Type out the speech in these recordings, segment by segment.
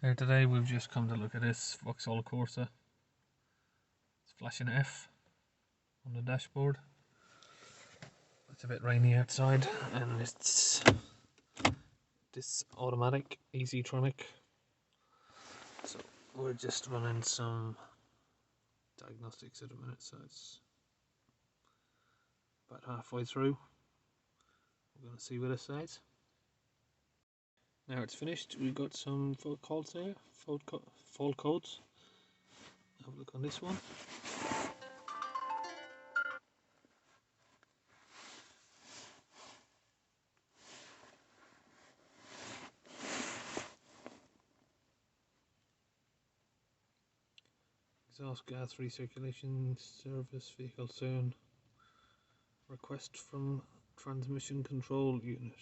Here today we've just come to look at this Vauxhall Corsa. It's flashing F on the dashboard. It's a bit rainy outside and it's this automatic easytronic. So we're just running some diagnostics at the minute, so it's about halfway through. We're going to see what it says. Now it's finished, we've got some fault codes there, fault codes. Have a look on this one. Exhaust gas recirculation service vehicle soon. Request from transmission control unit.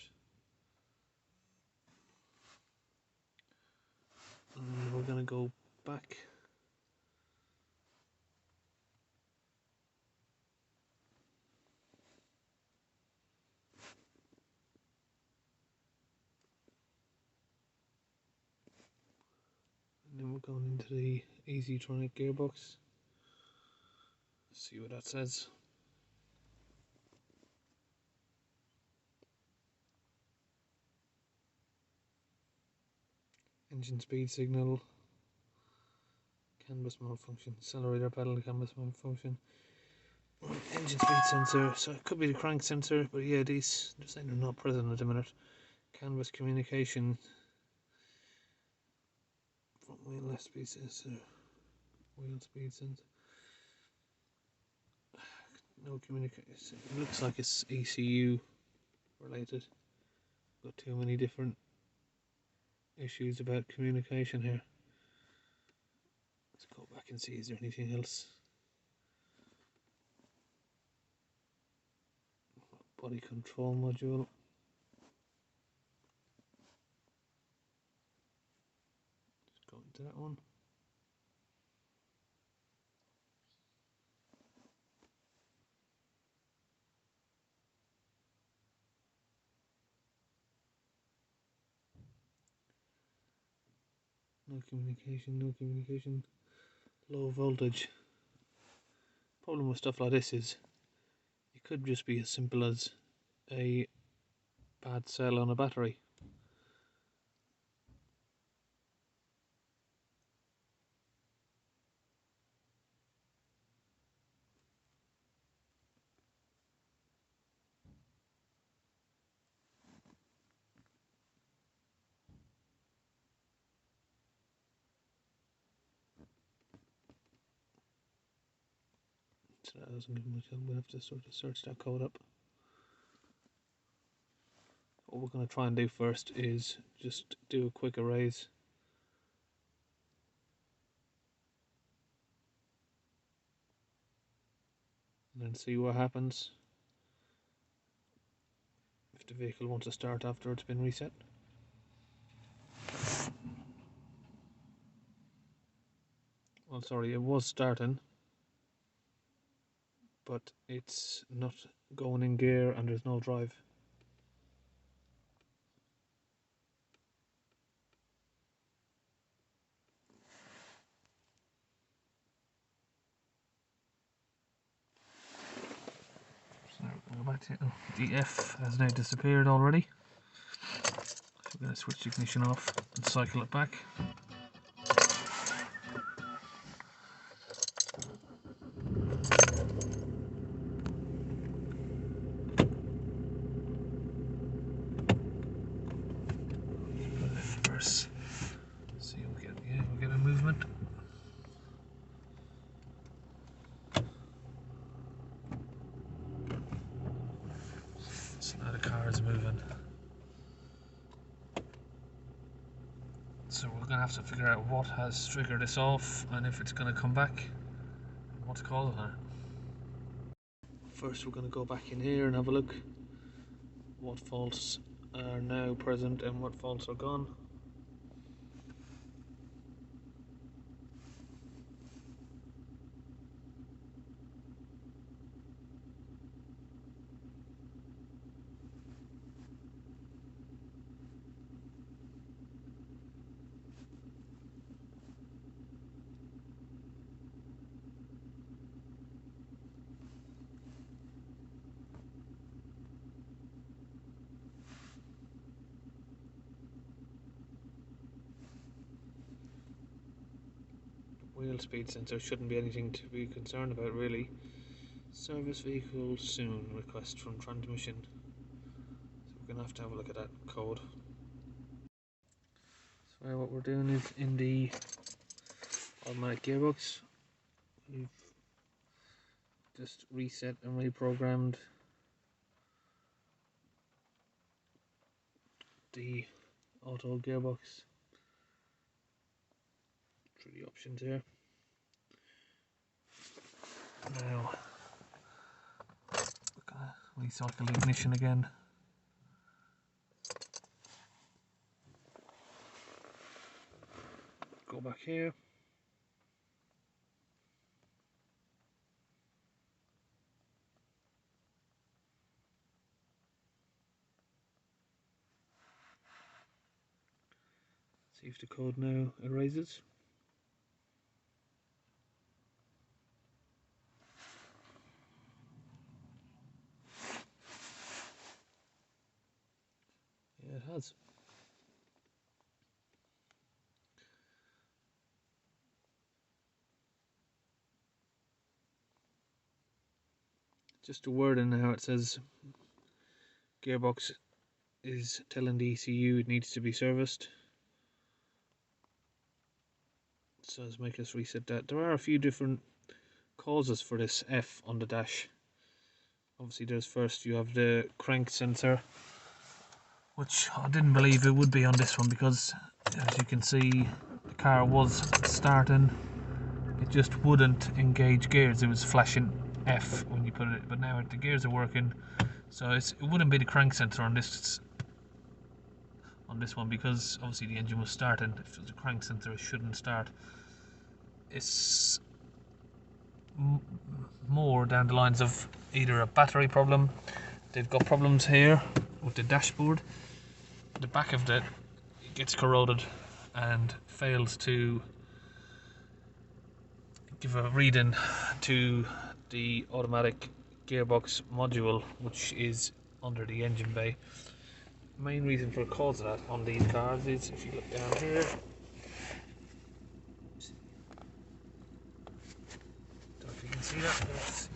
And we're going to go back. And then we're going into the easytronic gearbox. See what that says. Engine speed signal. Canvas malfunction. Accelerator pedal canvas malfunction. Engine speed sensor. So it could be the crank sensor, but yeah, they're saying they're not present at the minute. Canvas communication. Front wheel left speed sensor. Wheel speed sensor. No communication. It looks like it's ECU related. Got too many different issues about communication here. Let's go back and see, is there anything else? Body control module. Let's go into that one. No communication, no communication. Low voltage. Problem with stuff like this is it could just be as simple as a bad cell on a battery. So that doesn't give much help. We have to sort of search that code up. What we're going to try and do first is just do a quick erase. And then see what happens if the vehicle wants to start after it's been reset. Well, sorry, it was starting, but it's not going in gear and there's no drive. So now we'll go back to the F has now disappeared already. So we're going to switch the ignition off and cycle it back. Reverse. See, we'll get a movement. So now the car is moving. So we're going to have to figure out what has triggered this off and if it's going to come back and what's causing it. First we're going to go back in here and have a look what faults are now present and what faults are gone. Wheel speed sensor shouldn't be anything to be concerned about really. Service vehicle soon, request from transmission. So we're going to have a look at that code. So what we're doing is in the automatic gearbox, we've just reset and reprogrammed the auto gearbox through the options here. Now we're going to recycle the ignition again. Go back here. See if the code now erases. Yeah, it has. Just a word in how it says gearbox is telling the ECU it needs to be serviced. So let's make us reset that. There are a few different causes for this F on the dash. Obviously there's first you have the crank sensor, which I didn't believe it would be on this one because as you can see the car was starting, it just wouldn't engage gears. It was flashing F when you put it, but now the gears are working, so it wouldn't be the crank sensor on this one because obviously the engine was starting. If it was a crank sensor it shouldn't start. It's more down the lines of either a battery problem. They've got problems here with the dashboard. The back of it gets corroded and fails to give a reading to the automatic gearbox module, which is under the engine bay. Main reason for causing that on these cars is, if you look down here, don't know if you can see that. Let's see.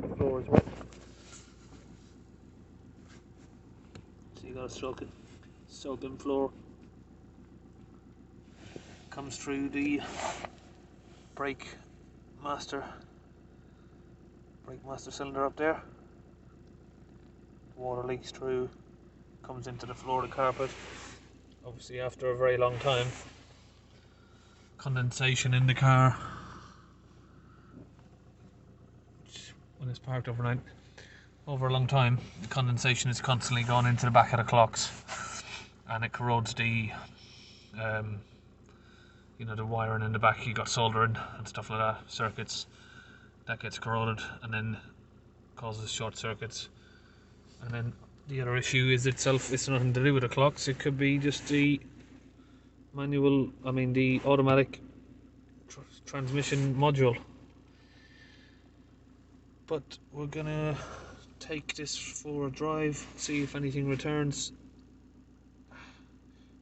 The floor is wet, so you got a soaking floor. Comes through the brake master cylinder up there. Water leaks through, comes into the floor of the carpet. Obviously after a very long time, condensation in the car, when it's parked overnight, over a long time, the condensation is constantly going into the back of the clocks, and it corrodes the the wiring in the back. You got soldering and stuff like that, circuits, that gets corroded and then causes short circuits. And then the other issue is itself, it's nothing to do with the clocks, it could be just the the automatic transmission module. But we're gonna take this for a drive, see if anything returns.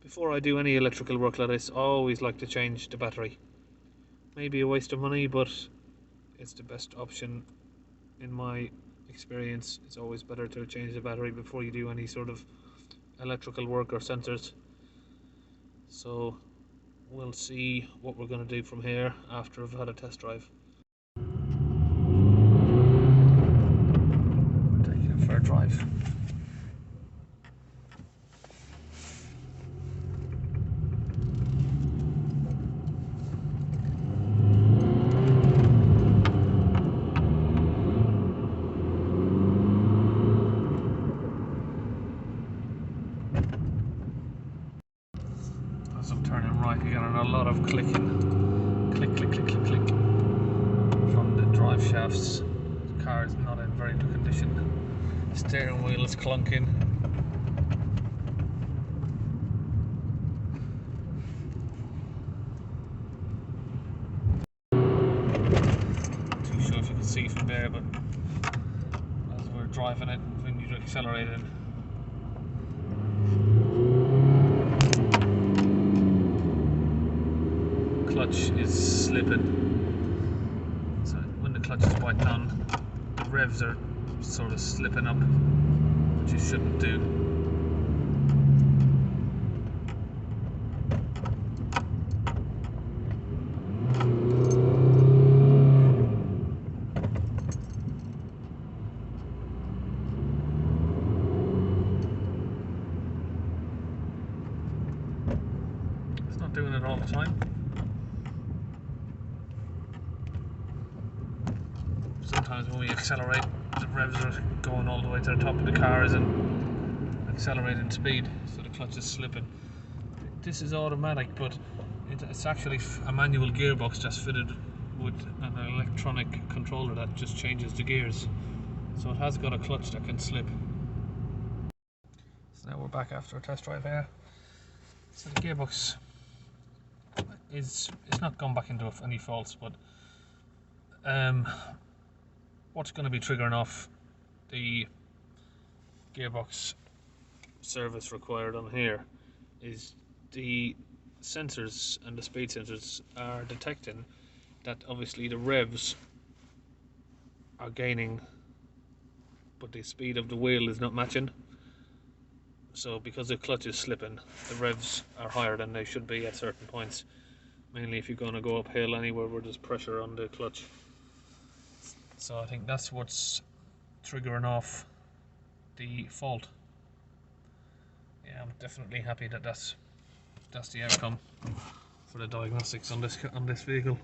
Before I do any electrical work like this, I always like to change the battery. Maybe a waste of money, but it's the best option in my experience. It's always better to change the battery before you do any sort of electrical work or sensors. So we'll see what we're going to do from here after I've had a test drive. We're taking it for a drive. As I'm turning right, you're getting a lot of clicking. Click, click, click, click, click from the drive shafts. The car is not in very good condition. The steering wheel is clunking. Not too sure if you can see from there, but as we're driving it, when you're accelerating, clutch is slipping. So when the clutch is biting on, the revs are sort of slipping up, which you shouldn't do. It's not doing it all the time. Sometimes when we accelerate, the revs are going all the way to the top of the car as in accelerating speed, so the clutch is slipping. This is automatic, but it's actually a manual gearbox just fitted with an electronic controller that just changes the gears. So it has got a clutch that can slip. So now we're back after a test drive here. So the gearbox it's not gone back into any faults, but what's going to be triggering off the gearbox service required on here is the sensors, and the speed sensors are detecting that obviously the revs are gaining, but the speed of the wheel is not matching. So because the clutch is slipping, the revs are higher than they should be at certain points, mainly if you're going to go uphill anywhere where there's pressure on the clutch. So I think that's what's triggering off the fault. Yeah, I'm definitely happy that that's the outcome for the diagnostics on this vehicle.